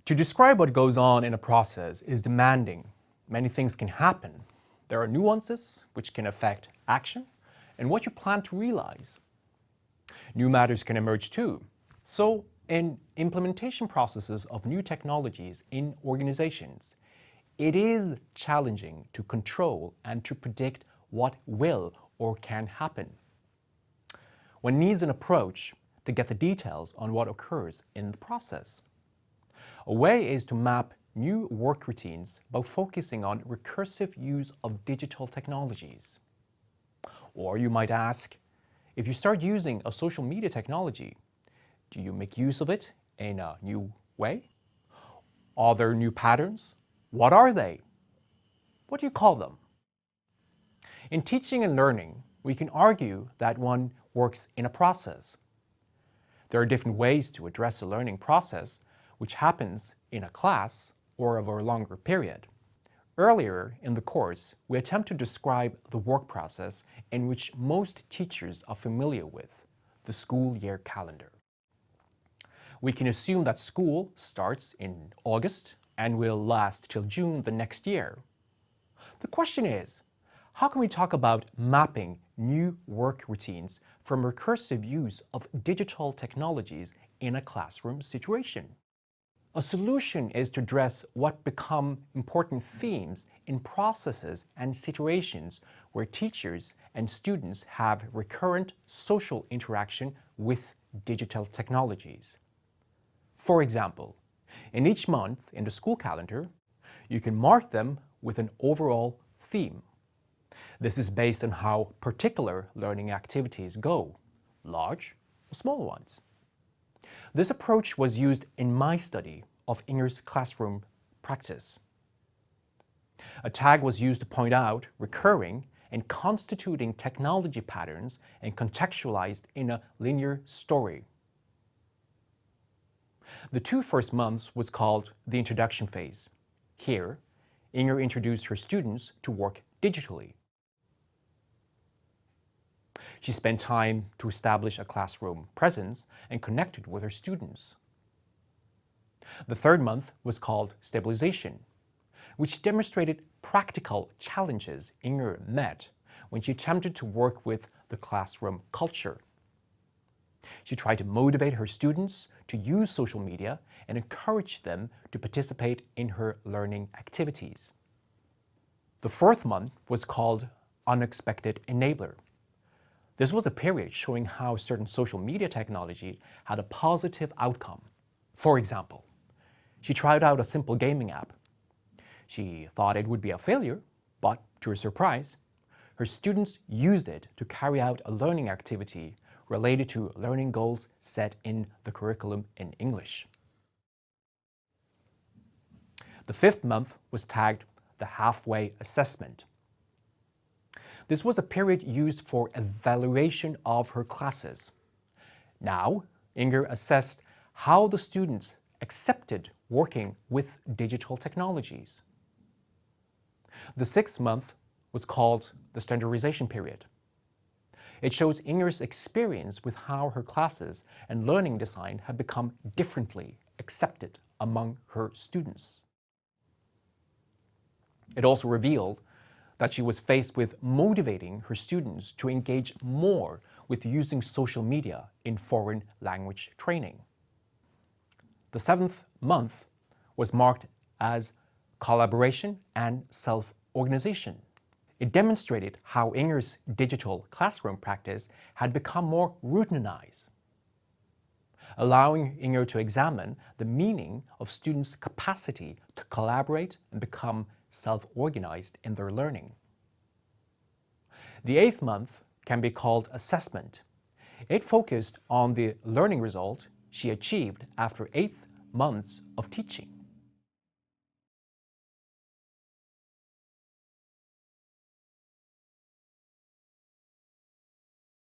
To describe what goes on in a process is demanding. Many things can happen. There are nuances which can affect action and what you plan to realize. New matters can emerge too. So, in implementation processes of new technologies in organizations, it is challenging to control and to predict what will or can happen. One needs an approach to get the details on what occurs in the process. A way is to map new work routines by focusing on recursive use of digital technologies. Or you might ask, if you start using a social media technology, do you make use of it in a new way? Are there new patterns? What are they? What do you call them? In teaching and learning, we can argue that one works in a process. There are different ways to address a learning process which happens in a class or over a longer period. Earlier in the course, we attempt to describe the work process in which most teachers are familiar with, the school year calendar. We can assume that school starts in August and will last till June the next year. The question is, how can we talk about mapping new work routines from recursive use of digital technologies in a classroom situation? A solution is to address what become important themes in processes and situations where teachers and students have recurrent social interaction with digital technologies. For example, in each month in the school calendar, you can mark them with an overall theme. This is based on how particular learning activities go, large or small ones. This approach was used in my study of Inger's classroom practice. A tag was used to point out recurring and constituting technology patterns and contextualized in a linear story. The 2 first months was called the introduction phase. Here, Inger introduced her students to work digitally. She spent time to establish a classroom presence and connected with her students. The 3rd month was called Stabilization, which demonstrated practical challenges Inger met when she attempted to work with the classroom culture. She tried to motivate her students to use social media and encourage them to participate in her learning activities. The 4th month was called Unexpected Enabler. This was a period showing how certain social media technology had a positive outcome. For example, she tried out a simple gaming app. She thought it would be a failure, but to her surprise, her students used it to carry out a learning activity related to learning goals set in the curriculum in English. The 5th month was tagged the halfway assessment. This was a period used for evaluation of her classes. Now, Inger assessed how the students accepted working with digital technologies. The 6th month was called the Standardization Period. It shows Inger's experience with how her classes and learning design have become differently accepted among her students. It also revealed that she was faced with motivating her students to engage more with using social media in foreign language training. The 7th month was marked as collaboration and self-organization. It demonstrated how Inger's digital classroom practice had become more routinized, allowing Inger to examine the meaning of students' capacity to collaborate and become self-organized in their learning. The 8th month can be called assessment. It focused on the learning result she achieved after 8 months of teaching.